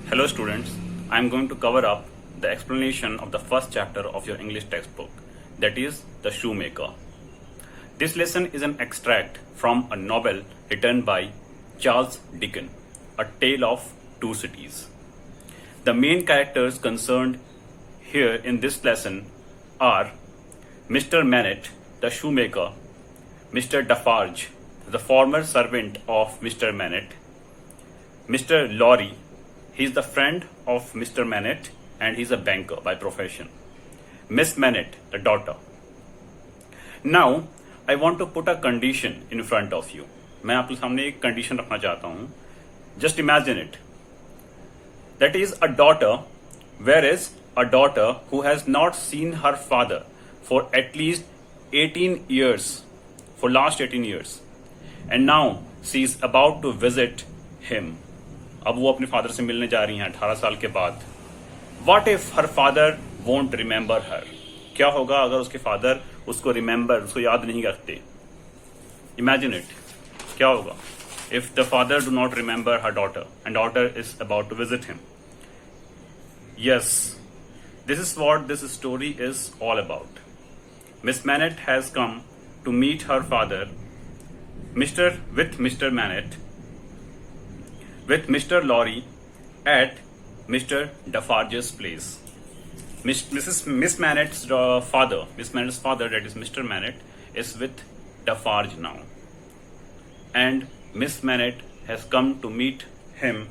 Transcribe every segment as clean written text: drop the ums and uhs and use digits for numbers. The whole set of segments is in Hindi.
Hello students, I am going to cover up the explanation of the first chapter of your English textbook, that is The Shoemaker. This lesson is an extract from a novel written by Charles Dickens, A Tale of Two Cities. The main characters concerned here in this lesson are Mr. Manette, the shoemaker, Mr. Defarge, the former servant of Mr. Manette, Mr. Lorry, he is the friend of Mr. Manette and he is a banker by profession. Miss Manette, the daughter. Now, I want to put a condition in front of you. मैं आपके सामने एक condition रखना चाहता हूँ. Just imagine it. That is a daughter, whereas a daughter who has not seen her father for at least 18 years, for last 18 years. And now she is about to visit him. अब वो अपने फादर से मिलने जा रही हैं 18 साल के बाद. What if her father won't remember her? क्या होगा अगर उसके फादर उसको रिमेंबर, उसको याद नहीं रखते? Imagine it. क्या होगा if the father do not remember her daughter and daughter is about to visit him? Yes, this is what this story is all about. Miss Manette has come to meet her father, with Mr. Manette, with Mr. Lorry at Mr. Defarge's place. Miss Manette's father, that is Mr. Manette, is with Defarge now. And Miss Manette has come to meet him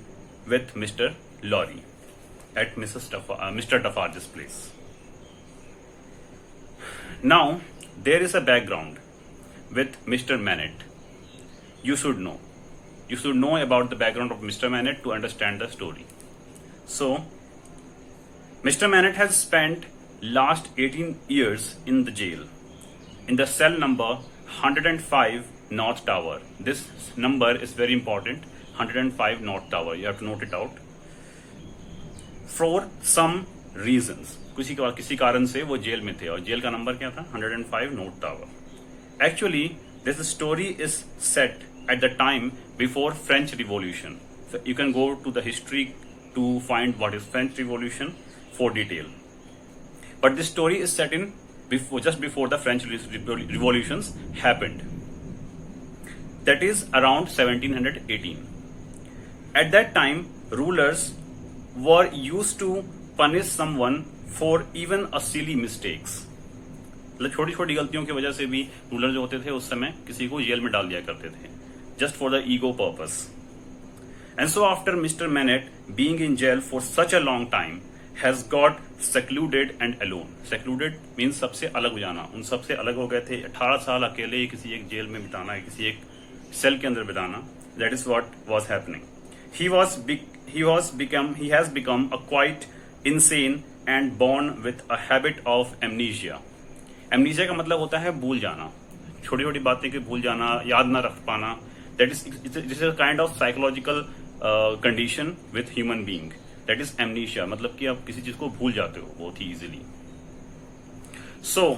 with Mr. Lorry at Mr. Defarge's place. Now, there is a background with Mr. Manette. You should know. You should know about the background of Mr. Manette to understand the story. So, Mr. Manette has spent last 18 years in the jail, in the cell number 105 North Tower. This number is very important, 105 North Tower. You have to note it out. For some reasons, किसी कारण से वो जेल में थे और जेल का नंबर क्या था? 105 North Tower. Actually, this story is set at the time before French Revolution. So you can go to the history to find what is French Revolution for detail. But this story is set in just before the French Revolutions happened. That is around 1718. At that time, rulers were used to punish someone for even a silly mistakes. मतलब छोटी छोटी गलतियों की वजह से भी रूलर जो होते थे उस समय किसी को जेल में डाल दिया करते थे, just for the ego purpose. And so after Mr. Manette being in jail for such a long time has got secluded and alone. Secluded means सबसे अलग हो जाना. उन सबसे अलग हो गए थे. 18 साल अकेले किसी एक जेल में बिताना, किसी एक सेल के अंदर बिताना. That is what was happening. He has become a quite insane and born with a habit of amnesia. Amnesia का मतलब होता है भूल जाना, छोटी छोटी बातें के भूल जाना, याद ना रख पाना. That is, this is a kind of psychological condition with human being. That is amnesia. मतलब कि आप किसी चीज को भूल जाते हो बहुत ही easily. So,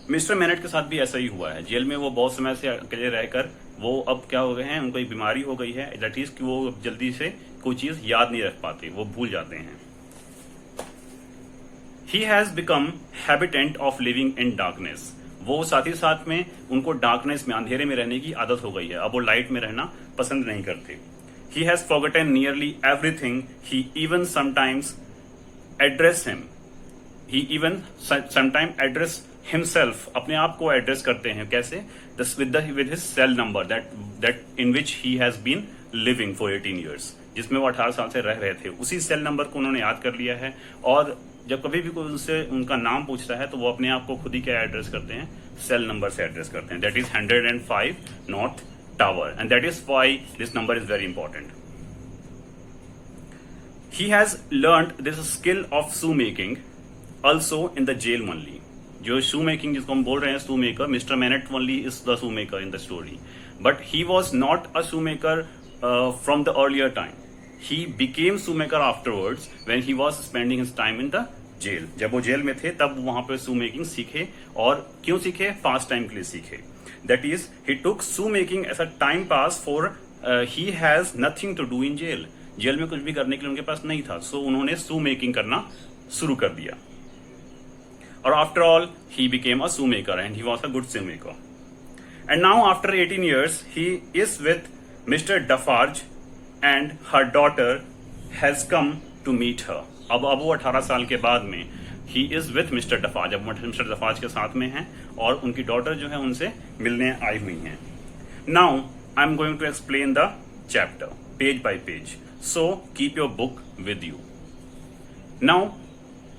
मिस्टर मैनेट के साथ भी ऐसा ही हुआ है. जेल में वो बहुत समय से अकेले रहकर वो अब क्या हो गए हैं, उनको एक बीमारी हो गई है. दैट इज कि वो जल्दी से कोई चीज याद नहीं रख पाते, वो भूल जाते हैं. He has become habitant of living in darkness. वो साथ ही साथ में उनको डार्कनेस में, अंधेरे में रहने की आदत हो गई है. अब वो लाइट में रहना पसंद नहीं करते. He has forgotten nearly everything. He even sometimes address him. He even sometimes address himself. अपने आप को एड्रेस करते हैं. कैसे? with his cell number that in which he has been living for 18 years. जिसमें वो 18 साल से रह रहे थे. उसी सेल नंबर को उन्होंने याद कर लिया है. और जब कभी भी कोई उनसे उनका नाम पूछता है तो वो अपने आप को खुद ही क्या एड्रेस करते हैं? सेल नंबर से एड्रेस करते हैं. That is 105 north tower. And that is why this number is very important. He has learned this skill of shoe making also in the jail only. जो shoe making जिसको हम बोल रहे हैं shoe maker, Mr. Manette only is the shoe maker in the story. But he was not a shoe maker from the earlier time. He became shoe maker afterwards when he was spending his time in the jail. जब वो जेल में थे तब वहां पे shoe making सीखे. और क्यों सीखे? Fast time के लिए सीखे. That is, he took shoe making as a time pass for he has nothing to do in jail. Jail में कुछ भी करने के लिए उनके पास नहीं था, सो उन्होंने शू मेकिंग करना शुरू कर दिया। और after all he became a shoe maker and he was a good shoe maker. And now after 18 years he is with mister Defarge and her daughter has come to meet her. अब वो 18 साल के बाद में he is with mister Defarge, अब मिस्टर डफार्ज के साथ में हैं और उनकी डॉटर जो है उनसे मिलने आई हुई हैं। Now I am going to explain the chapter page by page, so keep your book with you. Now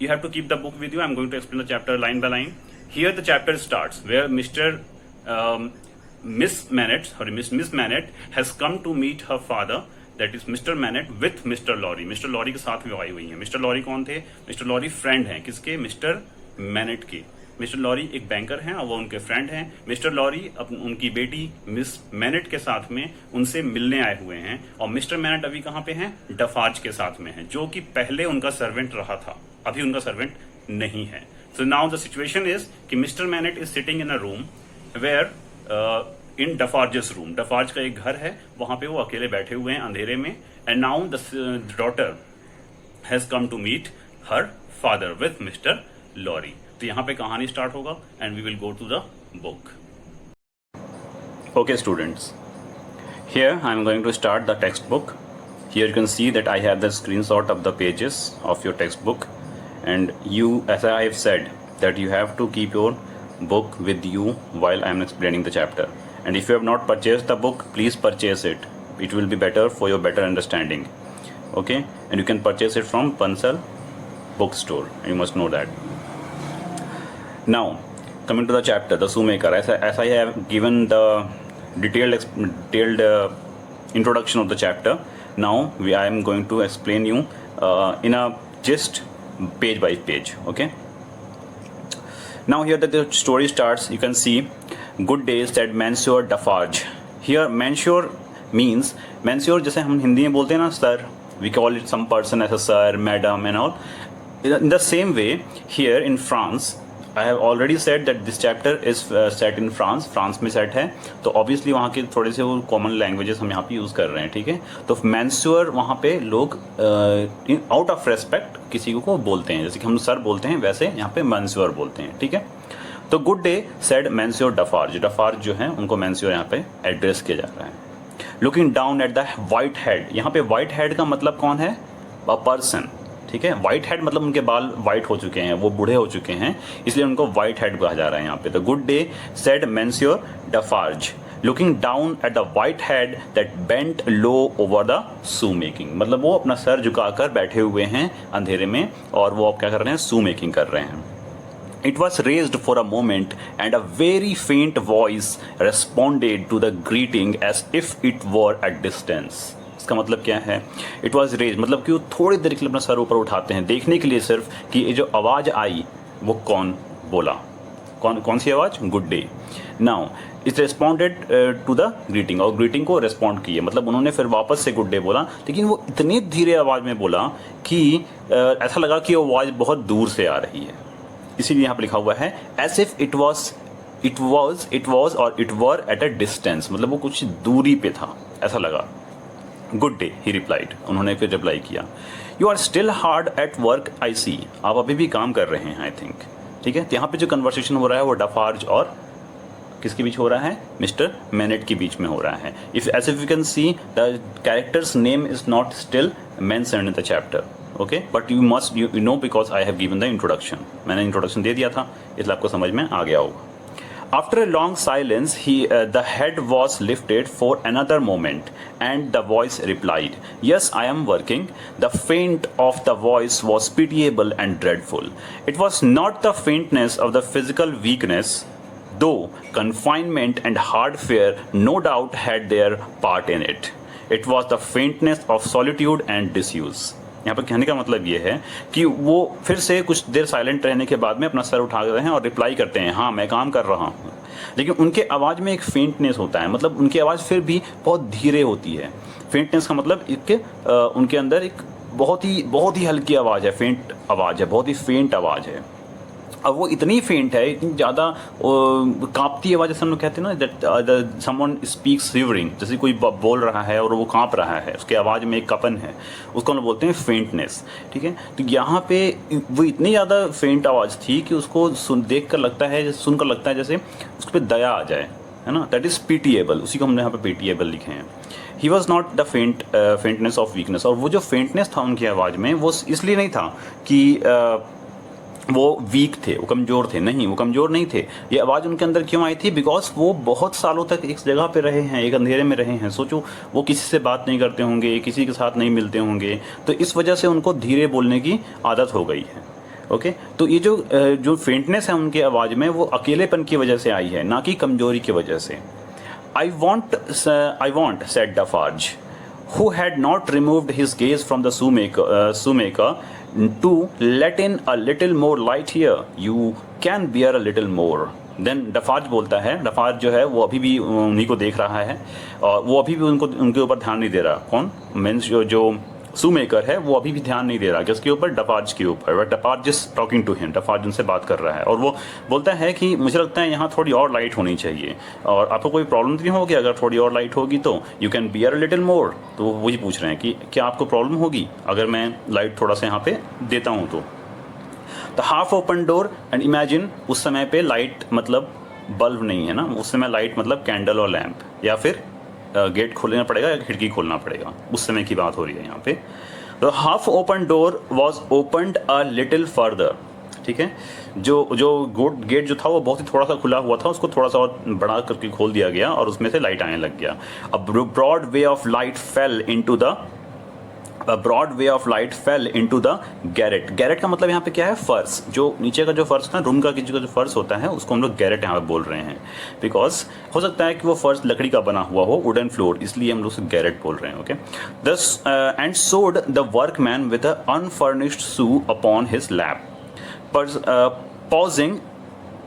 you have to keep the book with you. I'm going to explain the chapter line by line. Here the chapter starts where Miss Manette has come to meet her father, that is Mr. Manette, with Mr. Lorry. Mr. Lorry के साथ में आई हुई हैं। Mr. Lorry कौन थे? Mr. Lorry फ्रेंड हैं किसके? Mr. Manette के। मिस्टर लॉरी एक बैंकर हैं और वो उनके फ्रेंड हैं। मिस्टर लॉरी उनकी बेटी मिस मैनेट के साथ में उनसे मिलने आए हुए हैं और मिस्टर मैनेट अभी कहाँ पे हैं? डफार्ज के साथ में हैं, जो कि पहले उनका सर्वेंट रहा था, अभी उनका सर्वेंट नहीं है। So now the situation is कि mister Manette is sitting in a room where in Defarge's room, Defarge का एक घर है, वहां पे वो अकेले बैठे हुए हैं अंधेरे में। And now the daughter has come to meet her father with mister Lorry. तो यहाँ पे कहानी स्टार्ट होगा and we will go to the book. Okay students, here I am going to start the textbook. Here you can see that I have the screenshot of the pages of your textbook, and you, as I have said, that you have to keep your book with you while I am explaining the chapter. And if you have not purchased the book, please purchase it. It will be better for your better understanding. Okay, and you can purchase it from Pansal bookstore. You must know that. Now coming to the chapter, the shoemaker, as I have given the detailed introduction of the chapter, now I am going to explain you in a just page by page. Okay, now here that the story starts, you can see, good day said Monsieur Defarge. Here Monsieur means, Monsieur जैसे हम हिंदी में बोलते हैं ना sir, we call it some person as a sir, madam and all. In the same way here in France, I have already said that this chapter is set in France. France में सेट है, तो ऑब्वियसली वहाँ के थोड़े से वो कॉमन लैंग्वेजेस हम यहाँ पे यूज़ कर रहे हैं, ठीक है। तो मैंस्योर वहाँ पे लोग आउट ऑफ रेस्पेक्ट किसी को बोलते हैं, जैसे कि हम सर बोलते हैं वैसे यहाँ पे मैंस्योर बोलते हैं, ठीक है। तो गुड डे सेड मैंस्योर डफार्ज, डफार्ज जो है उनको मैंस्योर यहाँ पे एड्रेस किया जा रहा है। Looking down at the white head, यहाँ पे वाइट हेड का मतलब कौन है? अ पर्सन, ठीक है। व्हाइट हेड मतलब उनके बाल व्हाइट हो चुके हैं, वो बूढ़े हो चुके हैं, इसलिए उनको व्हाइट हेड कहा जा रहा है यहाँ पे। तो good day said monsieur Defarge looking down at the white head that bent low over the shoe making, मतलब वो अपना सर झुकाकर बैठे हुए हैं अंधेरे में और वो अब क्या कर रहे हैं? शू मेकिंग कर रहे हैं। It was raised for a moment and a very faint voice responded to the greeting as if it were at distance. इसका मतलब क्या है? इट वॉज रेज मतलब कि वो थोड़ी देर के लिए अपना सर ऊपर उठाते हैं देखने के लिए सिर्फ कि ये जो आवाज़ आई वो कौन बोला, कौन सी आवाज़? Good day. Now it responded to the greeting, और ग्रीटिंग को रिस्पॉन्ड किए, मतलब उन्होंने फिर वापस से गुड डे बोला, लेकिन वो इतनी धीरे आवाज़ में बोला कि ऐसा लगा कि वो आवाज़ बहुत दूर से आ रही है। इसीलिए यहाँ पर लिखा हुआ है एज इफ इट वॉज और it were at a distance, मतलब वो कुछ दूरी पे था, ऐसा लगा। गुड डे ही रिप्लाइड, उन्होंने फिर रिप्लाई किया। You are still hard at work I see, आप अभी भी काम कर रहे हैं आई थिंक, ठीक है। तो यहाँ पे जो कन्वर्सेशन हो रहा है वो डफार्ज और किसके बीच हो रहा है? मिस्टर मैनेट के बीच में हो रहा है। If as if you can see the characters name is not still mentioned in the chapter, okay, but you must you know because I have given the introduction, मैंने इंट्रोडक्शन दे दिया था, इसलिए आपको समझ में आ गया होगा। After a long silence, the head was lifted for another moment, and the voice replied, "Yes, I am working." The faint of the voice was pitiable and dreadful. It was not the faintness of the physical weakness, though confinement and hard fare no doubt had their part in it. It was the faintness of solitude and disuse. यहाँ पर कहने का मतलब ये है कि वो फिर से कुछ देर साइलेंट रहने के बाद में अपना सर उठा रहे हैं और रिप्लाई करते हैं, हाँ मैं काम कर रहा हूँ, लेकिन उनके आवाज़ में एक फेंटनेस होता है, मतलब उनकी आवाज़ फिर भी बहुत धीरे होती है। फेंटनेस का मतलब उनके अंदर एक बहुत ही हल्की आवाज़ है, फेंट आवाज़ है, बहुत ही फेंट आवाज़ है। अब वो इतनी फेंट है, इतनी ज़्यादा कांपती आवाज़, जैसे हम लोग कहते हैं ना दैट समवन स्पीक्स शिवरिंग, जैसे कोई बोल रहा है और वो कांप रहा है, उसके आवाज़ में एक कपन है, उसको हम लोग बोलते हैं फेंटनेस। ठीक है, तो यहाँ पे वो इतनी ज़्यादा फेंट आवाज़ थी कि उसको देख कर लगता है, सुनकर लगता है जैसे उस पर दया आ जाए, है ना, दैट इज़ पीटीएबल, उसी को हमने यहाँ पे पीटीएबल लिखे हैं। He was not the faintness of weakness, और वो जो फेंटनेस था उनकी आवाज़ में वो इसलिए नहीं था कि वो वीक थे, वो कमज़ोर थे, नहीं, वो कमज़ोर नहीं थे। ये आवाज़ उनके अंदर क्यों आई थी? बिकॉज वो बहुत सालों तक एक जगह पे रहे हैं, एक अंधेरे में रहे हैं। सोचो, वो किसी से बात नहीं करते होंगे, किसी के साथ नहीं मिलते होंगे, तो इस वजह से उनको धीरे बोलने की आदत हो गई है। ओके, तो ये जो फेंटनेस है उनकी आवाज़ में, वो अकेलेपन की वजह से आई है, ना कि कमज़ोरी की वजह से। I want said Defarge, who had not removed his gaze from the shoemaker, to let in a little more light here. You can bear a little more. Then Defarge बोलता है, डफार्ज जो है वो अभी भी उन्हीं को देख रहा है और वो अभी भी उनके ऊपर ध्यान नहीं दे रहा। कौन? मीन्स जो शूमेकर है वो अभी भी ध्यान नहीं दे रहा किसके ऊपर? डफार्ज के ऊपर। But Defarge is talking to him, Defarge उनसे बात कर रहा है और वो बोलता है कि मुझे लगता है यहाँ थोड़ी और लाइट होनी चाहिए, और आपको कोई प्रॉब्लम नहीं होगी अगर थोड़ी और लाइट होगी तो? You can bear a little more. तो वो वही पूछ रहे हैं कि क्या आपको प्रॉब्लम होगी अगर मैं लाइट थोड़ा सा यहाँ पे देता हूँ तो? The half open door, and imagine उस समय पे लाइट मतलब बल्ब नहीं है ना, उस समय लाइट मतलब कैंडल और लैम्प, या फिर गेट खोलना पड़ेगा या खिड़की खोलना पड़ेगा, उस समय की बात हो रही है यहाँ पे। The half open door was opened a little further. ठीक है, जो गेट जो था वो बहुत ही थोड़ा सा खुला हुआ था, उसको थोड़ा सा और बड़ा करके खोल दिया गया और उसमें से लाइट आने लग गया। A broad way of light fell into the garret. Garret का मतलब यहाँ पे क्या है? फर्श। जो नीचे का जो फर्श था, रूम का जो फर्श होता है, उसको हम लोग गैरेट यहाँ पे बोल रहे हैं। बिकॉज हो सकता है कि वो फर्श लकड़ी का बना हुआ हो, वुडन फ्लोर, इसलिए हम लोग उसे गैरेट बोल रहे हैं। ओके, दस एंड सोड the workman with a unfurnished shoe upon his lap, pausing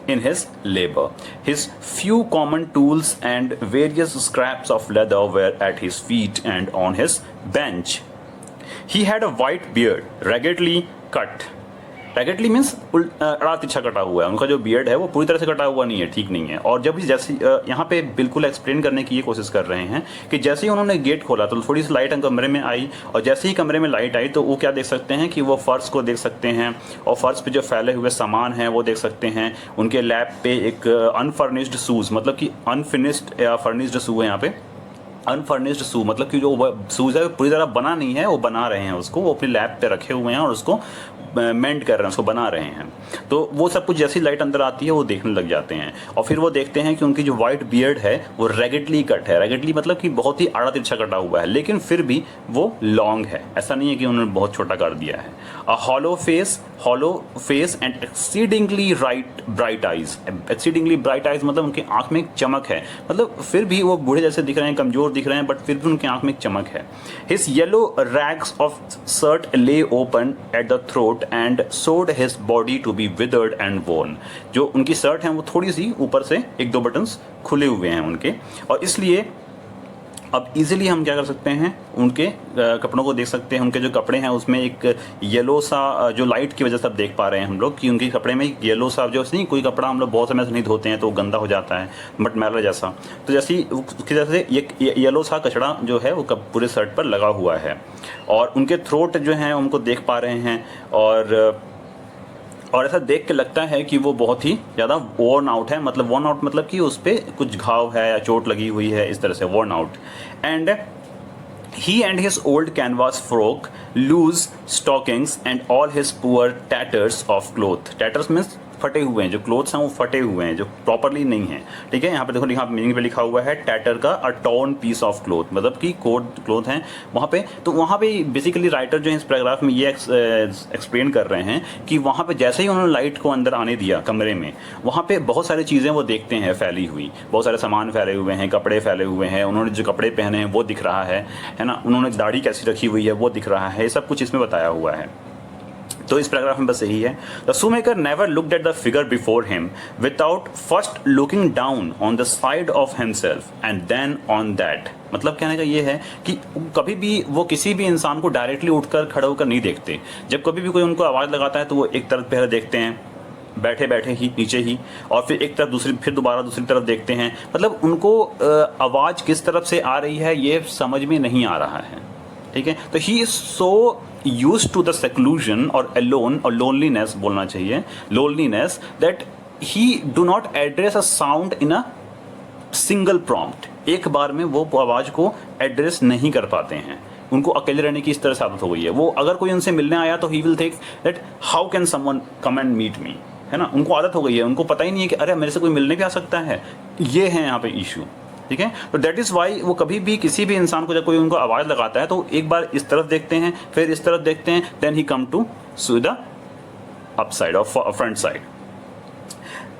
in his labor. His few common tools and various scraps of leather were at his feet and on his bench. He had a white beard, raggedly cut. Raggedly means अड़ा तिरछा कटा हुआ है। उनका जो बियर्ड है वो पूरी तरह से कटा हुआ नहीं है, ठीक नहीं है। और जब भी जैसे यहाँ पे बिल्कुल एक्सप्लेन करने की ये कोशिश कर रहे हैं कि जैसे ही उन्होंने गेट खोला तो थोड़ी सी लाइट कमरे में आई, और जैसे ही कमरे में लाइट आई तो वो क्या देख सकते हैं कि वो फर्श को देख सकते हैं, और फर्श पे जो फैले हुए सामान हैं वो देख सकते हैं। उनके लैप पे एक अनफर्निश्ड शूज़, मतलब कि अनफिनिश्ड या फर्निश्ड शू है यहाँ पे। अनफर्निश्ड शू मतलब कि जो शूज़ है पूरी तरह बना नहीं है, वो बना रहे हैं उसको, वो अपने लैब पे रखे हुए हैं और उसको मेंट कर रहे हैं, उसको बना रहे हैं। तो वो सब कुछ जैसी लाइट अंदर आती है वो देखने लग जाते हैं, और फिर वो देखते हैं कि उनकी जो वाइट बियर्ड है वो रैगेडली कट है। रैगेडली मतलब कि बहुत ही आड़ा तिरछा कटा हुआ है, लेकिन फिर भी वो लॉन्ग है, ऐसा नहीं है कि उन्होंने बहुत छोटा कर दिया है। A hollow face and exceedingly bright eyes. Exceedingly bright eyes मतलब उनकी आंख में एक चमक है, मतलब फिर भी वो बूढ़े जैसे दिख रहे हैं, कमजोर दिख रहे हैं, बट फिर भी उनकी आंख में एक चमक है। His yellow rags of shirt lay open at the throat and showed his body to be withered and worn. जो उनकी शर्ट है वो थोड़ी सी ऊपर से एक दो बटन्स खुले हुए हैं उनके, और इसलिए अब इजीली हम क्या कर सकते हैं, उनके कपड़ों को देख सकते हैं। उनके जो कपड़े हैं उसमें एक येलो सा, जो लाइट की वजह से अब देख पा रहे हैं हम लोग कि उनके कपड़े में एक येलो सा, जो नहीं कोई कपड़ा हम लोग बहुत समय से नहीं धोते हैं तो वो गंदा हो जाता है, बट मैला जैसा, तो जैसी उसकी वजह से ये येलो सा कचड़ा जो है वो पूरे शर्ट पर लगा हुआ है। और उनके थ्रोट जो हैं उनको देख पा रहे हैं, और ऐसा देख के लगता है कि वो बहुत ही ज़्यादा वर्न आउट है। मतलब वर्न आउट मतलब कि उस पर कुछ घाव है या चोट लगी हुई है, इस तरह से worn out. And he and his old canvas frock, loose stockings and all his poor tatters of cloth. Tatters means फटे हुए हैं, जो क्लोथ्स हैं वो फटे हुए हैं, जो प्रॉपरली नहीं है। ठीक है, यहाँ पे देखो, यहाँ मीनिंग पे लिखा हुआ है टैटर का अ टॉर्न पीस ऑफ क्लोथ, मतलब कि क्लोथ हैं वहाँ पे। तो वहाँ पे बेसिकली राइटर जो है इस पैराग्राफ में ये एक्सप्लेन कर रहे हैं कि वहाँ पे जैसे ही उन्होंने लाइट को अंदर आने दिया कमरे में, वहाँ पे बहुत सारी चीज़ें वो देखते हैं फैली हुई, बहुत सारे सामान फैले हुए हैं, कपड़े फैले हुए हैं, उन्होंने जो कपड़े पहने हैं वो दिख रहा है ना, उन्होंने दाढ़ी कैसी रखी हुई है वो दिख रहा है, सब कुछ इसमें बताया हुआ है। तो इस पैराग्राफ में बस यही है। The shoemaker never looked at the figure before him without first looking down on the side of himself and then on that. मतलब कहने का ये है कि कभी भी वो किसी भी इंसान को डायरेक्टली उठकर खड़े होकर नहीं देखते। जब कभी भी कोई उनको आवाज़ लगाता है तो वो एक तरफ पहले देखते हैं, बैठे बैठे ही नीचे ही, और फिर एक तरफ दूसरी, फिर दोबारा दूसरी तरफ देखते हैं। मतलब उनको आवाज़ किस तरफ से आ रही है ये समझ में नहीं आ रहा है, ठीक है। तो he is so used to the seclusion और अलोन, और लोनलीनेस बोलना चाहिए, loneliness, that he do not address a sound in a single prompt. एक बार में वो आवाज़ को एड्रेस नहीं कर पाते हैं, उनको अकेले रहने की इस तरह से आदत हो गई है। वो अगर कोई उनसे मिलने आया तो he will think that how can someone come and meet me, है ना। उनको आदत हो गई है, उनको पता ही नहीं है कि अरे मेरे से कोई मिलने भी आ सकता है। ये है यहाँ पे इशू, ठीक है। तो दैट इज़ वाई वो कभी भी किसी भी इंसान को जब कोई उनको आवाज़ लगाता है तो एक बार इस तरफ देखते हैं, फिर इस तरफ देखते हैं, then he come to the up side और फ्रंट साइड।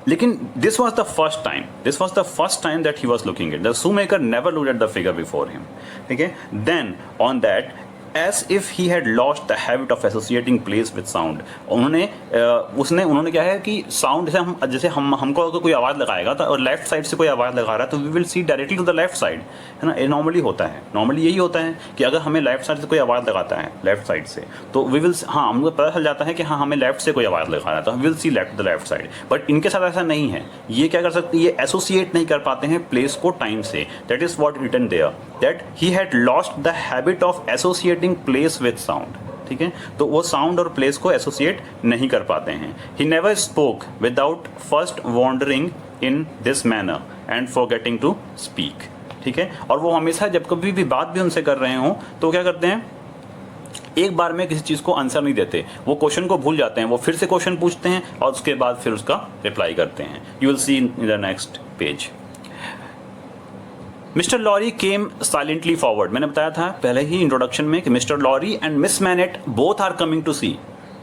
लेकिन this was the first time that he was looking at. The shoemaker never looked at the figure before him. Okay? Then on that, as if he had lost the habit of associating place with sound. उन्होंने क्या है कि साउंड जैसे हमको अगर कोई आवाज़ लगाएगा तो और लेफ्ट साइड से कोई आवाज़ लगा रहा है तो we will see directly to the left side, है ना। ये नॉर्मली होता है, नॉर्मली यही होता है कि अगर हमें लेफ्ट साइड से कोई आवाज़ लगाता है, लेफ्ट साइड से, तो वी विल, हाँ, हमको पता चल जाता है कि हाँ हमें लेफ्ट से कोई आवाज़ लगा रहा है तो we will see the left side. But इनके साथ ऐसा नहीं है। ये क्या कर सकते हैं, ये एसोसिएट नहीं कर पाते हैं प्लेस को टाइम से। That is what written there, that he had lost the habit of associating place with sound, ठीक है। तो वो साउंड और प्लेस को एसोसिएट नहीं कर पाते हैं। He never spoke without first wandering in this manner and forgetting to speak, ठीक है। और वो हमेशा जब कभी भी बात भी उनसे कर रहे हों तो क्या करते हैं, एक बार में किसी चीज़ को आंसर नहीं देते, वो क्वेश्चन को भूल जाते हैं, वो फिर से क्वेश्चन पूछते हैं और उसके बाद फिर उसका रिप्लाई करते हैं। You will see in the next page. Mister Lorry came silently forward. मैंने बताया था पहले ही इंट्रोडक्शन में कि mister Lorry and miss Manette both are coming to see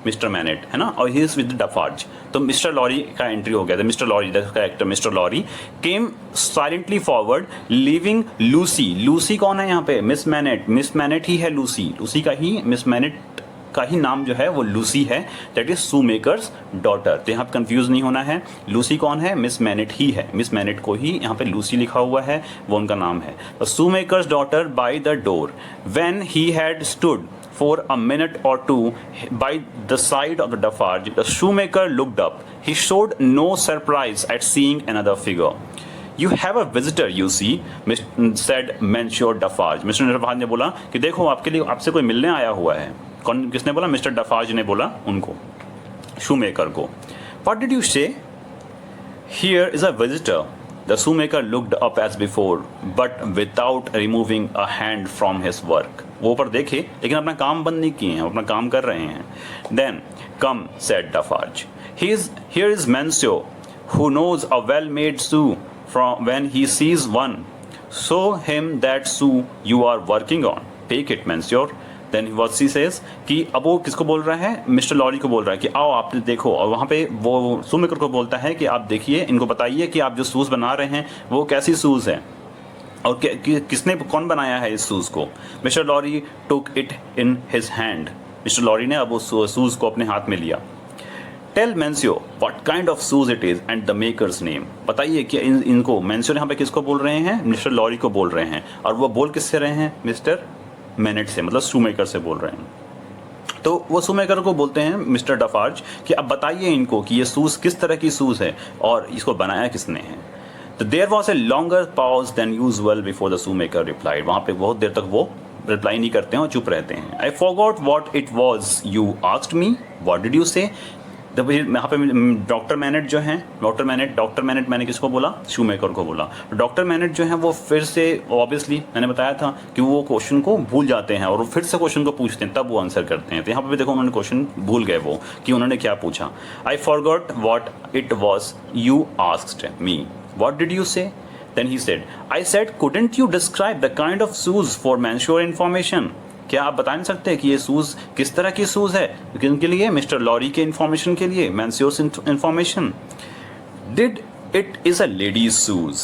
mister Manette, है ना, और ही इज विद डफार्ज। तो मिस्टर लॉरी का एंट्री हो गया था। Mister Lorry, the character mister Lorry, came silently forward leaving Lucy. Lucy कौन है यहाँ पे, मिस मैनेट। मिस मैनेट ही है लूसी, लूसी का ही, मिस मैनेट का ही नाम जो है वो लूसी है, दैट इज शूमेकर्स डॉटर। तो यहाँ पे कंफ्यूज नहीं होना है, लूसी कौन है, मिस मैनेट ही है। मिस मैनेट को ही यहाँ पे लूसी लिखा हुआ है, वो उनका नाम है। तो shoemaker's daughter by the door when he had stood for a minute or two by the side of the Defarge, the shoemaker looked up. He showed no surprise at seeing another figure. You have a visitor, you see, said Monsieur Defarge. Mr. Defarge ने बोला कि देखो आपके लिए, आपसे कोई मिलने आया हुआ है। कौन, किसने बोला, मिस्टर Defarge ने बोला उनको, shoemaker को। What did you say? Here is a visitor. The shoemaker looked up as before, but without removing a hand from his work. वो ऊपर देखे लेकिन अपना काम बंद नहीं किए हैं, अपना काम कर रहे हैं। Then come, said Defarge. Here is Monsieur, who knows a well-made shoe from when he sees one. Show him that shoe you are working on. Take it, Monsieur. Then what she says कि अब वो किसको बोल रहा है, मिस्टर लॉरी को बोल रहा है कि आओ आप देखो। और वहाँ पे वो शूमेकर को बोलता है कि आप देखिए, इनको बताइए कि आप जो शूज़ बना रहे हैं वो कैसी शूज़ है और किसने, कौन बनाया है इस शूज़ को। Mister Lorry took it in his hand. Mister Lorry ने अब उस शूज़ को अपने हाथ में लिया। Tell monsieur what kind of shoes it is and the maker's name. बताइए कि इनको, मेंसियो यहाँ पे किसको बोल रहे हैं, मिस्टर लॉरी को बोल रहे हैं। और वो बोल किससे रहे हैं, मिस्टर मैनेट से, मतलब शूमेकर से बोल रहे हैं। तो वो शूमेकर को बोलते हैं मिस्टर डफार्ज कि अब बताइए इनको कि ये शूज़ किस तरह की शूज़ है और इसको बनाया किसने है। तो there was a longer pause than usual before the shoemaker replied. वहाँ पे बहुत देर तक वो रिप्लाई नहीं करते हैं और चुप रहते हैं। I forgot what it was you asked me, what did you से। तो यहाँ पे डॉक्टर मैनेट जो हैं, डॉक्टर मैनेट मैंने किसको बोला, शूमेकर को बोला। डॉक्टर मैनेट जो है वो फिर से, ऑब्वियसली मैंने बताया था कि वो क्वेश्चन को भूल जाते हैं और फिर से क्वेश्चन को पूछते हैं, तब वो आंसर करते हैं। तो यहाँ पे भी देखो उन्होंने क्वेश्चन भूल गए वो कि उन्होंने क्या पूछा। I forgot what it was you asked me, what did you से। Then he said, I said, couldn't you describe the kind of shoes for Monsieur information? क्या आप बता नहीं सकते कि ये शूज़ किस तरह की शूज़ है, किनके लिए, मिस्टर लॉरी के इन्फॉर्मेशन के लिए, Monsieur's information. Did it is a lady's shoes.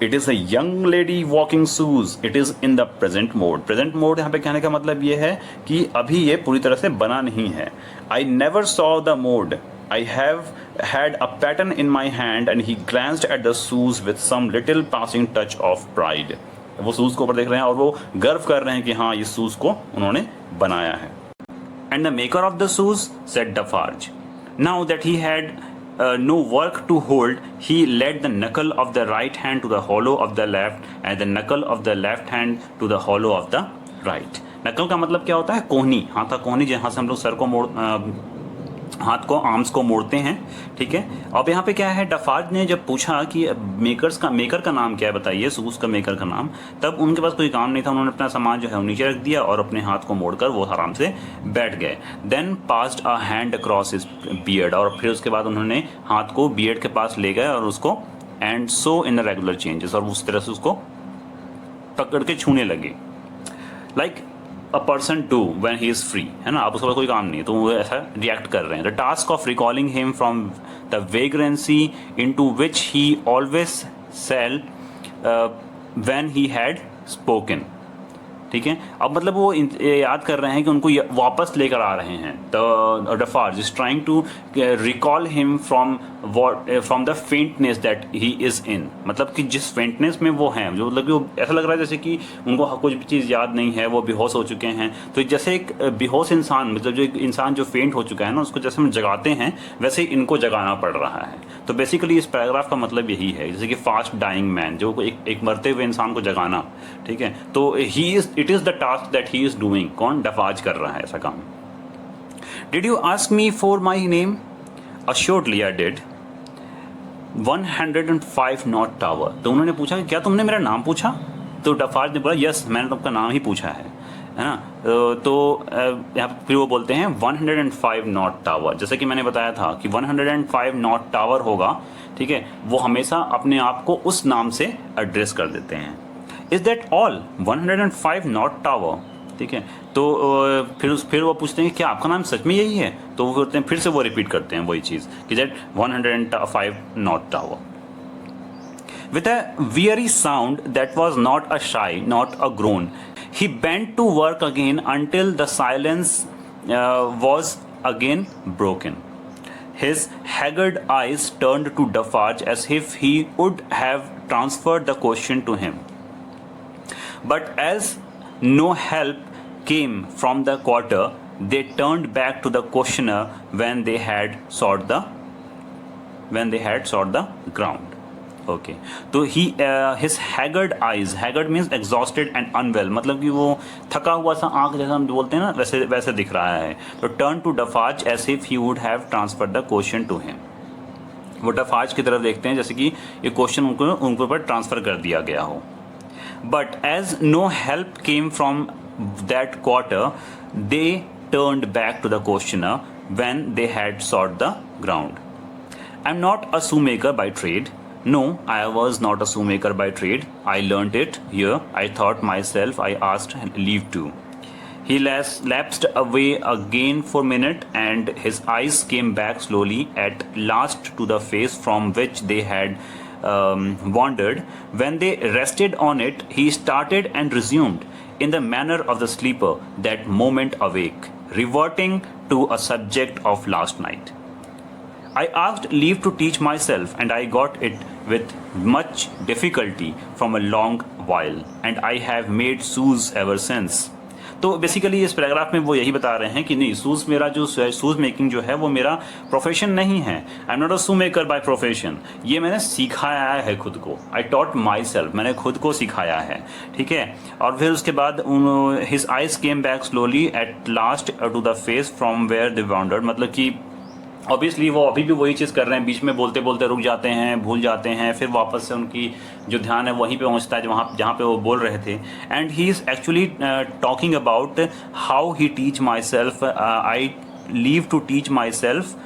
It is a young lady walking shoes. It is in the present mode. Present mode यहाँ पे कहने का मतलब ये है कि अभी ये पूरी तरह से बना नहीं है। I never saw the mode. I have had a pattern in my hand and he glanced at the shoes with some little passing touch of pride. वो शूज़ को ऊपर देख रहे हैं और वो गर्व कर रहे हैं कि हाँ इस शूज़ को उन्होंने बनाया है। And the maker of the shoes said Defarge. Now that he had no work to hold, he led the knuckle of the right hand to the hollow of the left and the knuckle of the left hand to the hollow of the right. नकल का मतलब क्या होता है? कोहनी, हाथा कोहनी, जहाँ से हम लोग सर को मोड़, हाथ को, आर्म्स को मोड़ते हैं, ठीक है। अब यहाँ पे क्या है, डफार्ज ने जब पूछा कि मेकर का नाम क्या है बताइए, शूज़ का मेकर का नाम, तब उनके पास कोई काम नहीं था, उन्होंने अपना सामान जो है वो नीचे रख दिया और अपने हाथ को मोड़कर वो आराम से बैठ गए। Then passed a hand across his beard, और फिर उसके बाद उन्होंने हाथ को बियर्ड के पास ले गए और उसको and so in regular changes, और उस तरह से उसको पकड़ के छूने लगे। Like a person do when he is free, है ना, आप उसके पास कोई काम नहीं है तो वो ऐसा रिएक्ट कर रहे हैं। The task of recalling him from the vagrancy into which he always sell when he had spoken, ठीक है। अब मतलब वो याद कर रहे हैं कि उनको वापस लेकर आ रहे हैं। The Defarge is trying to recall him from the faintness that he is in, मतलब कि जिस फेंटनेस में वो हैं, जो मतलब कि वो ऐसा लग रहा है जैसे कि उनको कुछ भी चीज़ याद नहीं है, वो बेहोश हो चुके हैं। तो जैसे एक बेहोश इंसान, मतलब जो एक इंसान जो फेंट हो चुका है ना, उसको जैसे हम जगाते हैं वैसे ही इनको जगाना पड़ रहा है। तो बेसिकली इस पैराग्राफ का मतलब यही है, जैसे कि फास्ट डाइंग मैन, जो एक मरते हुए इंसान को जगाना, ठीक है। तो it is the task that he is doing, कौन? डफार्ज कर रहा है ऐसा काम। Did you ask me for my name? Assuredly I did. 105 not tower, तो उन्होंने पूछा कि क्या तुमने मेरा नाम पूछा? तो डफार्ज ने बोला यस, मैंने तुमका नाम ही पूछा है ना। तो यहाँ फिर वो बोलते हैं 105 नॉट टावर, जैसे कि मैंने बताया था कि 105 नॉट टावर होगा, ठीक है, वो हमेशा अपने आप को उस नाम से एड्रेस कर देते हैं। Is that all? 105 not tower, ठीक है। तो फिर वो पूछते हैं क्या आपका नाम सच में यही है? तो वो करते हैं, फिर से वो रिपीट करते हैं वही चीज़ कि that 105 not tower. With a weary sound that was not a sigh, not a groan, he bent to work again until the silence was again broken. His haggard eyes turned to Defarge as if he would have transferred the question to him. But as no help came from the quarter, they turned back to the questioner when they had sought the ground. Okay, तो his haggard eyes, haggard means exhausted and unwell, मतलब कि वो थका हुआ सा आंख जैसा हम बोलते हैं ना, वैसे दिख रहा है। तो turn to Defarge as if he would have transferred the question to him, वो डफार्ज की तरफ देखते हैं जैसे कि ये क्वेश्चन उनके ऊपर ट्रांसफर कर दिया गया हो। But as no help came from that quarter, they turned back to the questioner when they had sought the ground. I am not a shoemaker by trade. No, I was not a shoemaker by trade. I learnt it here. I taught myself. I asked leave to. He lapsed away again for a minute, and his eyes came back slowly at last to the face from which they had wandered. When they rested on it, he started and resumed, in the manner of the sleeper that moment awake, reverting to a subject of last night. I asked leave to teach myself, and I got it with much difficulty from a long while, and I have made shoes ever since. तो बेसिकली इस पैराग्राफ में वो यही बता रहे हैं कि नहीं, शूज़ मेरा जो शूज़ मेकिंग जो है वो मेरा प्रोफेशन नहीं है। आई am not a shoe maker by profession, ये मैंने सिखाया है खुद को। आई टॉट माई सेल्फ, मैंने खुद को सिखाया है, ठीक है। और फिर उसके बाद his eyes came back slowly at last to the face from where they wandered, मतलब कि ऑब्वियसली वो अभी भी वही चीज़ कर रहे हैं, बीच में बोलते बोलते रुक जाते हैं, भूल जाते हैं, फिर वापस से उनकी जो ध्यान है वहीं पे पहुंचता है जहाँ पे वो बोल रहे थे। And he is actually talking about how he teach myself, I leave to teach myself.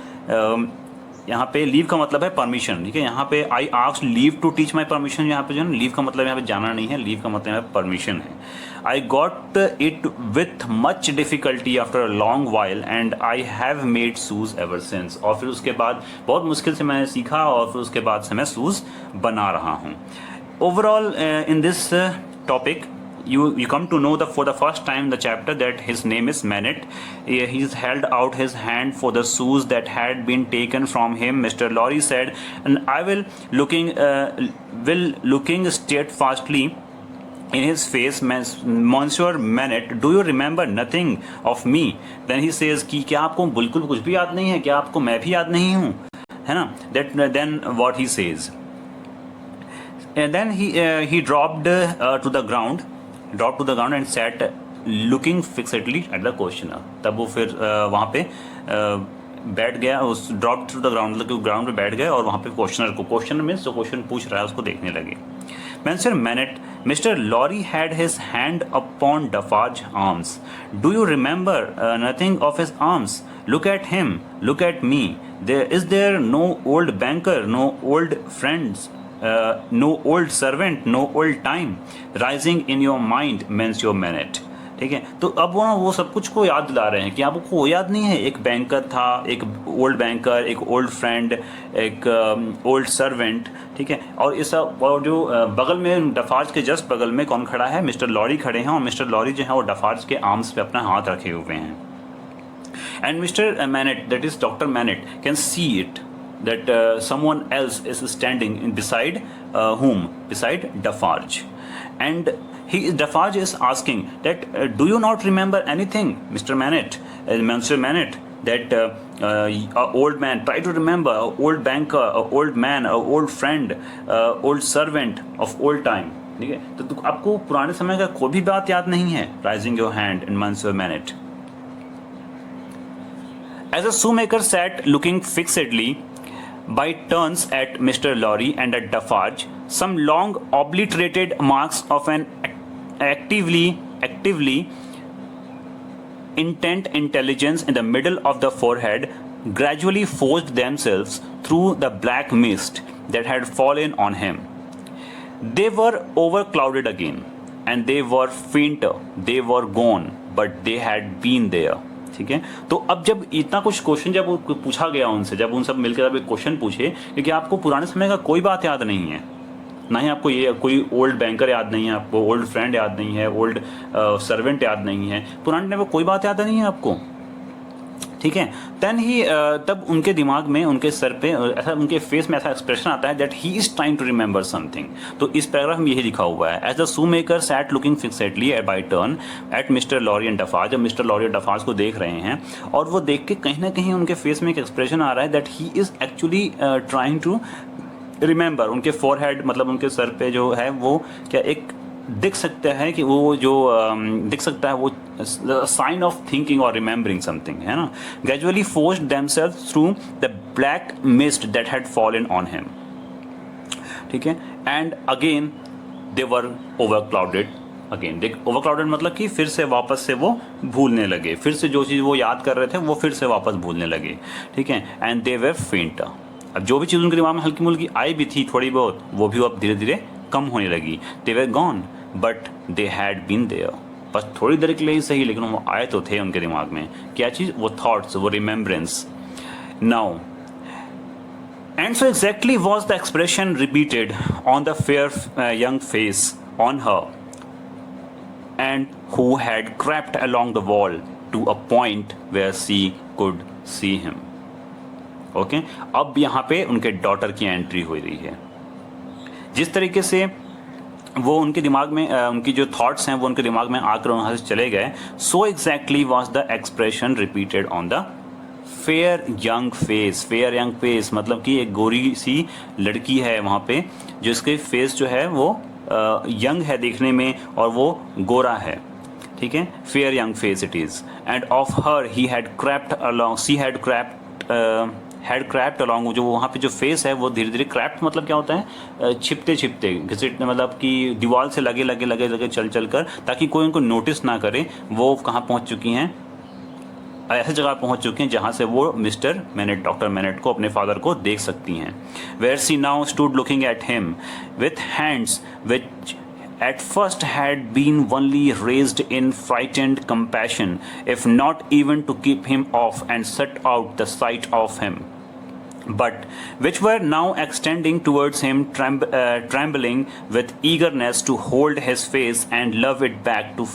यहाँ पे लीव का मतलब है परमिशन, ठीक है। यहाँ पे I asked leave to teach my permission, यहाँ पे जो है लीव का मतलब यहाँ पे जाना नहीं है, लीव का मतलब है परमिशन है। I got it with much difficulty after a long while, and I have made shoes ever since, और फिर उसके बाद बहुत मुश्किल से मैंने सीखा और फिर उसके बाद से मैं शूज़ बना रहा हूँ। Overall in this topic you come to know for the first time the chapter that his name is Manet. He's held out his hand for the shoes that had been taken from him. Mr. Lorry said, and I will looking steadfastly in his face, Monsieur Manet, do you remember nothing of me? Then he says कि क्या आपको बिल्कुल कुछ भी याद नहीं है, क्या आपको मैं भी याद नहीं हूँ? है ना. That then what he says, and then he dropped to the ground and sat looking fixedly at the questioner. तब वो फिर वहाँ पे बैठ गया, उस ड्रॉप टू द ग्राउंड, मतलब ग्राउंड पे बैठ गए और वहाँ पे क्वेश्चनर मीन्स जो क्वेश्चन पूछ रहा है उसको देखने लगे. Monsieur Manet, Mr. Lorry had his hand upon Defarge's arms. Do you remember nothing of his arms? Look at him, look at me. Is there no old banker, no old friends, no old servant, no old time rising in your mind, Monsieur Manet? ठीक है, तो अब वो सब कुछ को याद दिला रहे हैं कि आपको याद नहीं है, एक बैंकर था, एक ओल्ड बैंकर, एक ओल्ड फ्रेंड, एक ओल्ड सर्वेंट. ठीक है, और इस और जो बगल में डफार्ज के जस्ट बगल में कौन खड़ा है, मिस्टर लॉरी खड़े हैं, और मिस्टर लॉरी जो है वो डफार्ज के आर्म्स पे अपना हाथ रखे हुए हैं. And mister MANET, that is doctor MANET, can see it that someone else is standing beside whom? Beside Defarge. And Defarge is asking that do you not remember anything, Mr. Manet, Monsieur Manet, that a old man, try to remember, a old banker, a old man, a old friend, old servant of old time. ठीक है, तो आपको पुराने समय का कोई भी बात याद नहीं है. Raising your hand in Monsieur Manet. As a shoemaker sat looking fixedly by turns at Mr. Lorry and at Defarge, some long obliterated marks of an actively intent intelligence in the middle of the forehead gradually forced themselves through the black mist that had fallen on him. They were overclouded again, and they were fainter, they were gone, but they had been there. ठीक है, तो अब जब इतना कुछ क्वेश्चन जब पूछा गया उनसे, जब उन सब मिलकर जब एक क्वेश्चन पूछे, क्योंकि आपको पुराने समय का कोई बात याद नहीं है, ना ही आपको ये कोई ओल्ड बैंकर याद नहीं है, आपको ओल्ड फ्रेंड याद नहीं है, ओल्ड सर्वेंट याद नहीं है, पुराने टाइम में कोई बात याद नहीं है आपको. ठीक है, देन ही तब उनके दिमाग में, उनके सर पे ऐसा, उनके फेस में ऐसा एक्सप्रेशन आता है that he is trying to remember something. तो इस पैराग्राफ में यही लिखा हुआ है, as the shoemaker sat looking fixedly by turn at mister Lorry and Defarge. जब मिस्टर लॉरी और डफार्ज को देख रहे हैं और वो देख के कहीं ना कहीं उनके फेस में एक एक्सप्रेशन आ रहा है that he is actually trying to remember. उनके फोरहेड, मतलब उनके सर पे जो है वो क्या एक दिख सकता है कि वो जो दिख सकता है वो साइन ऑफ थिंकिंग और रिमेंबरिंग समथिंग, है ना. Gradually forced themselves through the black mist that had fallen on him. ठीक है, and again they were over clouded again. Over clouded मतलब कि फिर से वापस से वो भूलने लगे, फिर से जो चीज़ वो याद कर रहे थे वो फिर से वापस भूलने लगे. ठीक है, एंड दे वर फेंटर. अब जो भी चीज़ उनके दिमाग में हल्की मुल्की आई भी थी थोड़ी बहुत, वो भी अब धीरे धीरे कम होने लगी. They were gone but they had been there. बस थोड़ी देर के लिए ही सही, लेकिन वो आए तो थे उनके दिमाग में. क्या चीज़? वो थॉट्स, वो remembrance. Now and so exactly was the expression repeated on the fair young face on her and who had crept along the wall to a point where she could see him. Okay? अब यहाँ पे उनके डॉटर की एंट्री हो रही है. जिस तरीके से वो उनके दिमाग में उनकी जो थॉट्स हैं वो उनके दिमाग में आकर वहाँ से चले गए, so exactly was the expression repeated on the fair young face. Fair young face मतलब कि एक गोरी सी लड़की है वहाँ पे, जिसके फेस जो है वो यंग है देखने में और वो गोरा है. ठीक है, fair young face it is. End of her he had crept along, she had crept along. जो वहाँ पे जो फेस है वो धीरे धीरे, क्रैप्ट मतलब क्या होता है? छिपते छिपते, घिसटने, मतलब कि दीवार से लगे लगे लगे लगे चल चल कर, ताकि कोई उनको नोटिस ना करे. वो कहाँ पहुँच चुकी हैं? ऐसी जगह पहुंच चुके हैं जहां से वो मिस्टर मैनेट, डॉक्टर मैनेट को, अपने फादर को देख सकती हैं. Where she now stood looking at him with hands which at first had been only raised in frightened compassion, if not even to keep him off and shut out the sight of him, but which were now extending towards him, trembling with eagerness to hold his face and love it back to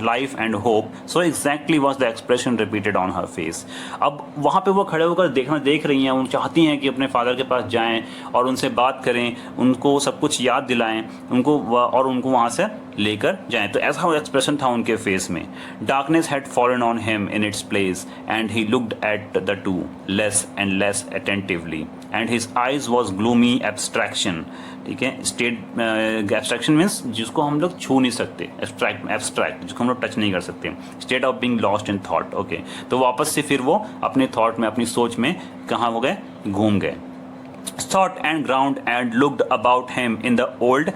life and hope. So exactly was the expression repeated on her face. अब वहाँ पे वो खड़े होकर देख रही हैं, वो चाहती हैं कि अपने फादर के पास जाएं और उनसे बात करें, उनको सब कुछ याद दिलाएं उनको, और उनको वहाँ से लेकर जाएं. तो ऐसा एक्सप्रेशन था उनके फेस में. Darkness had fallen on him in its place and he looked at the two less and less attentively, and his eyes was gloomy abstraction, ठीक है। स्टेट एब्स्ट्रैक्शन मीन्स जिसको हम लोग छू नहीं सकते, एब्स्ट्रैक्ट जिसको हम लोग टच नहीं कर सकते, state of being lost in thought, okay. तो वापस से फिर वो अपने थॉट में, अपनी सोच में कहाँ हो गए, घूम गए। Thought and ground and looked about him in the old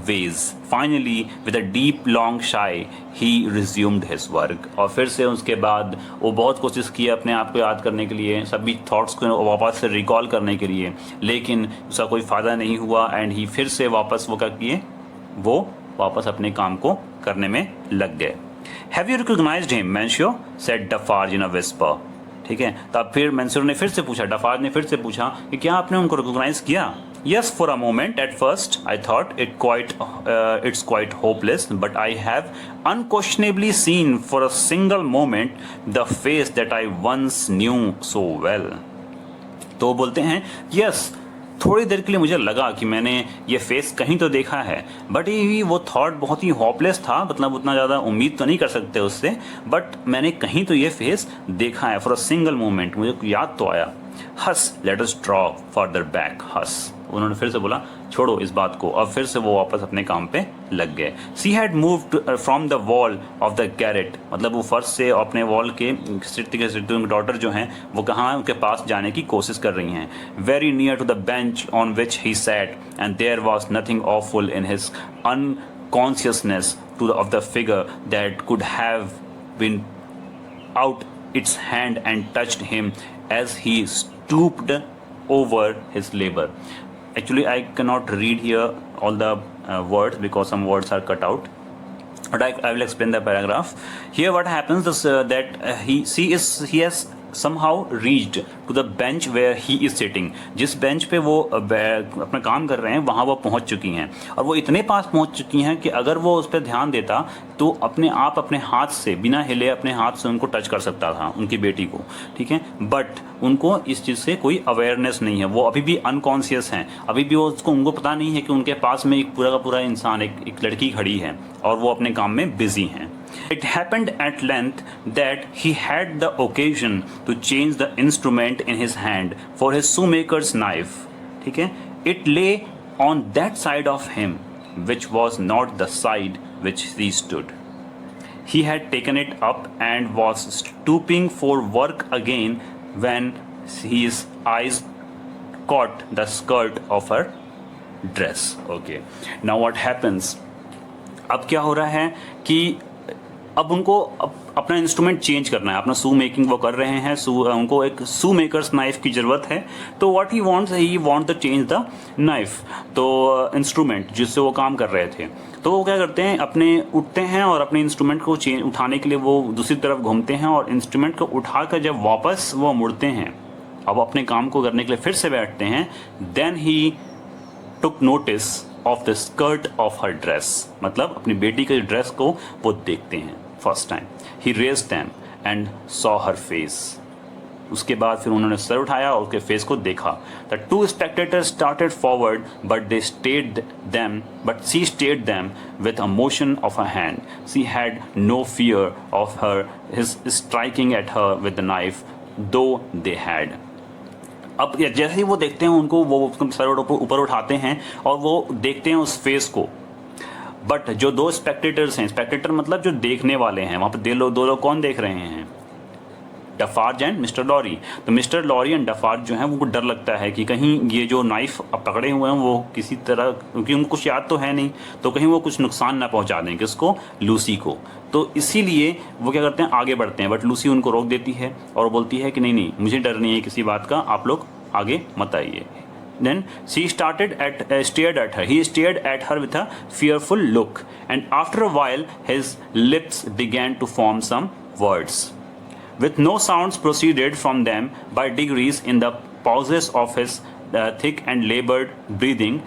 ways. Finally, with a deep long sigh, he resumed his work. और फिर से उसके बाद वो बहुत कोशिश की अपने आप को याद करने के लिए, सभी थॉट्स को वापस से रिकॉल करने के लिए, लेकिन उसका कोई फ़ायदा नहीं हुआ। एंड ही फिर से वापस वो क्या किए, वो वापस अपने काम को करने में लग गए। Have you recognized him, Monsieur? said Defarge in a whisper. ठीक है। तब फिर मैंसूर ने फिर से पूछा, डफार्ज ने फिर से पूछा कि क्या आपने उनको रिकॉग्नाइज किया? Yes, for a moment at first I thought it's quite hopeless, but I have unquestionably seen for a single moment the face that I once knew so well. तो बोलते हैं यस, थोड़ी देर के लिए मुझे लगा कि मैंने ये फेस कहीं तो देखा है, बट ये वो थॉट बहुत ही होपलेस था, मतलब उतना ज़्यादा उम्मीद तो नहीं कर सकते उससे, बट मैंने कहीं तो ये फेस देखा है। फॉर अ सिंगल मोमेंट मुझे याद तो आया। Hush, let us draw further back. Hush, उन्होंने फिर से बोला छोड़ो इस बात को। अब फिर से वो वापस अपने काम पे लग गए। She had moved from the wall of the Garrett, मतलब वो फर्श से अपने वॉल के उनकी डॉटर जो हैं वो कहाँ उनके पास जाने की कोशिश कर रही हैं। Very near to the bench on which he sat and there was nothing awful in his unconsciousness to of the figure that could have been out its hand and touched him as he stooped over his labor. Actually, I cannot read here all the words because some words are cut out. But I will explain the paragraph. Here, what happens is that he has somehow reached to the bench where he is sitting. जिस बेंच पे वो अपना काम कर रहे हैं वहाँ वो पहुँच चुकी हैं, और वो इतने पास पहुँच चुकी हैं कि अगर वो उस पर ध्यान देता तो अपने आप अपने हाथ से बिना हिले अपने हाथ से उनको टच कर सकता था, उनकी बेटी को, ठीक है। बट उनको इस चीज़ से कोई अवेयरनेस नहीं है, वो अभी भी अनकॉन्शियस हैं, अभी भी उनको पता नहीं है कि उनके पास में एक पूरा का पूरा इंसान, एक लड़की खड़ी है और वो अपने काम में बिजी हैं। It happened at length that he had the occasion to change the instrument in his hand for his shoemaker's knife. ठीक है? It lay on that side of him, which was not the side which he stood. He had taken it up and was stooping for work again when his eyes caught the skirt of her dress. Okay. Now what happens? अब क्या हो रहा है कि अब उनको अपना इंस्ट्रूमेंट चेंज करना है, अपना शू मेकिंग वो कर रहे हैं, उनको एक शू मेकर्स नाइफ की ज़रूरत है। तो what he want the change the knife, तो इंस्ट्रूमेंट जिससे वो काम कर रहे थे। तो वो क्या करते हैं, अपने उठते हैं और अपने इंस्ट्रूमेंट को उठाने के लिए वो दूसरी तरफ घूमते हैं और इंस्ट्रूमेंट को उठाकर जब वापस वो मुड़ते हैं, अब अपने काम को करने के लिए फिर से बैठते हैं, then he took notice of the skirt of her dress, मतलब अपनी बेटी के ड्रेस को वो देखते हैं first time. He raised them and saw her face, उसके बाद फिर उन्होंने सर उठाया और उसके फेस को देखा। The two spectators started forward but she stayed them with a motion of a hand. She had no fear of her his striking at her with the knife though they had. अब जैसे ही वो देखते हैं उनको, वो सर ऊपर उठाते हैं और वो देखते हैं उस फेस को। बट जो दो स्पेक्टेटर्स हैं, स्पेक्टेटर मतलब जो देखने वाले हैं, वहाँ पर दो लोग कौन देख रहे हैं, डफार्ज एंड मिस्टर लॉरी। तो मिस्टर लॉरी एंड डफार्ज जो हैं उनको डर लगता है कि कहीं ये जो नाइफ पकड़े हुए हैं वो किसी तरह, क्योंकि उनको कुछ याद तो है नहीं, तो कहीं वो कुछ नुकसान ना पहुंचा दें किसको, लूसी को। तो इसीलिए वो क्या करते हैं, आगे बढ़ते हैं, बट लूसी उनको रोक देती है और बोलती है कि नहीं मुझे डर नहीं है किसी बात का, आप लोग आगे मत आइए। Then she stared at her. He stared at her with a fearful look, and after a while his lips began to form some words. With no sounds proceeded from them by degrees in the pauses of his thick and labored breathing,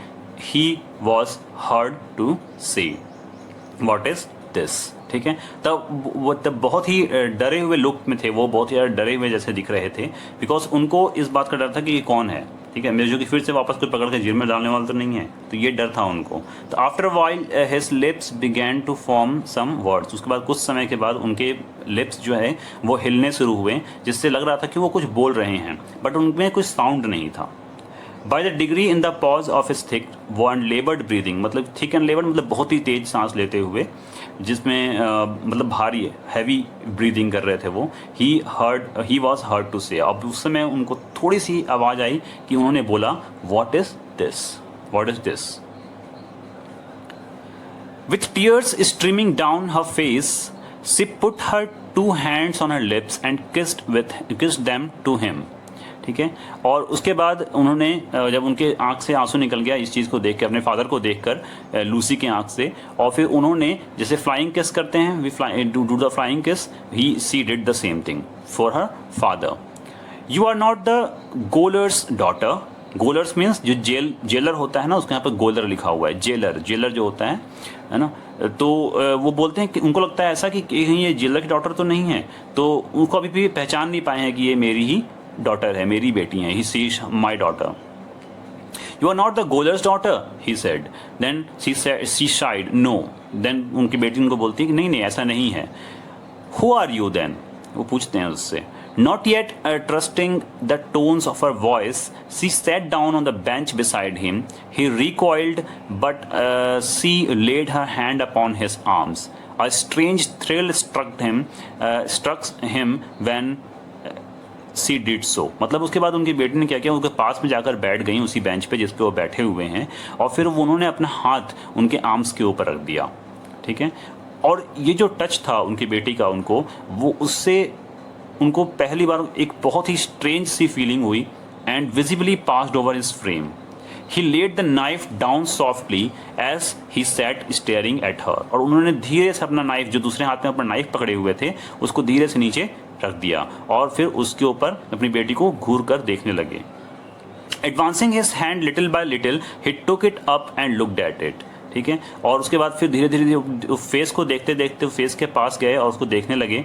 he was heard to say, "What is this?" ठीक है। तब वो बहुत ही डरे हुए लुक में थे, वो बहुत ही डरे हुए जैसे दिख रहे थे, बिकॉज उनको इस बात का डर था कि ये कौन है, ठीक है, मेरे जो कि फिर से वापस कोई पकड़ के जेल में डालने वाला तो नहीं है, तो ये डर था उनको। तो after while his lips began to form some words, उसके बाद कुछ समय के बाद उनके लिप्स जो है वो हिलने शुरू हुए, जिससे लग रहा था कि वो कुछ बोल रहे हैं, बट उनमें कुछ साउंड नहीं था। By the degree in the pause of his thick one लेबर्ड breathing, मतलब थिक एंड लेबर्ड मतलब बहुत ही तेज सांस लेते हुए, जिसमें मतलब भारी हैवी ब्रीदिंग कर रहे थे वो, ही वॉज हर्ड टू से, अब उस समय उनको थोड़ी सी आवाज़ आई कि उन्होंने बोला what is this. With tears streaming down her face, she put her 2 hands on her lips and kissed them to him. ठीक है, और उसके बाद उन्होंने जब उनके आंख से आंसू निकल गया इस चीज़ को देख के, अपने फादर को देखकर, लूसी के आंख से, और फिर उन्होंने जैसे फ्लाइंग किस करते हैं, we do the flying kiss, she did the same thing for her father. You are not the gaoler's daughter, gaoler's means जो जेलर होता है ना, उसके यहाँ पर गोलर लिखा हुआ है, जेलर जो होता है ना, तो वो बोलते हैं कि उनको लगता है ऐसा कि कहीं ये जेलर की डॉटर तो नहीं है, तो उनको अभी भी पहचान नहीं पाए हैं कि ये मेरी ही डॉटर है, मेरी बेटी है, she is my daughter. You are not the gaoler's daughter, he said, then she sighed, no, then उनकी बेटी उनको बोलती है कि नहीं ऐसा नहीं है। हु आर यू देन, वो पूछते हैं उससे। Not yet trusting the tones of her voice, she sat down on the bench beside him. He recoiled, but she laid her hand upon his arms. A strange thrill struck him when she did so. मतलब उसके बाद उनकी बेटी ने क्या किया, उनके पास में जाकर बैठ गई उसी बेंच पे जिस पे वो बैठे हुए हैं, और फिर उन्होंने अपना हाथ उनके आर्म्स के ऊपर रख दिया। ठीक है, और ये जो टच था उनकी बेटी का उनको, वो उससे उनको पहली बार एक बहुत ही स्ट्रेंज सी फीलिंग हुई, and visibly passed over his frame. He laid the knife down softly as he sat staring at her, और उन्होंने धीरे से अपना नाइफ, जो दूसरे हाथ में अपना नाइफ पकड़े हुए थे, उसको धीरे से नीचे रख दिया, और फिर उसके ऊपर अपनी बेटी को घूर कर देखने लगे। Advancing his hand little bye little, he took it up and looked at it. ठीक है, और उसके बाद फिर धीरे धीरे फेस को देखते देखते फेस के पास गए और उसको देखने लगे।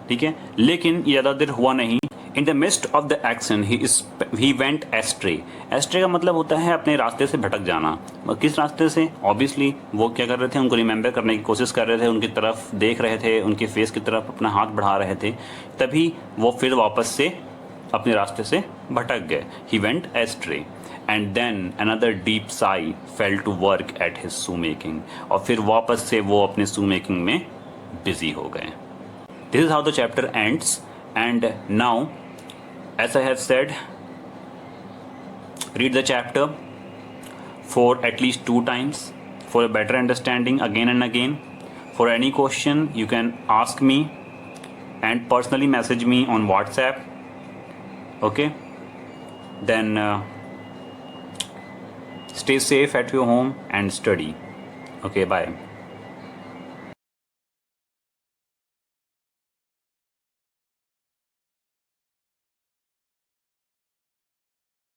ठीक है, लेकिन ज़्यादा देर हुआ नहीं। In the mist of the action he went ashtray. Ashtray का मतलब होता है अपने रास्ते से भटक जाना। किस रास्ते से? ऑब्वियसली वो क्या कर रहे थे, उनको रिमेंबर करने की कोशिश कर रहे थे, उनकी तरफ देख रहे थे, उनके फेस की तरफ अपना हाथ बढ़ा रहे थे, तभी वो फिर वापस से अपने रास्ते से भटक गए। He went astray and then another deep sigh fell to work at his shoe making, और फिर वापस से वो अपने शू मेकिंग में बिजी हो गए। This is how the chapter ends, and now, as I have said, read the chapter for at least 2 times for a better understanding again and again. For any question, you can ask me and personally message me on WhatsApp. Okay? Then stay safe at your home and study. Okay, bye.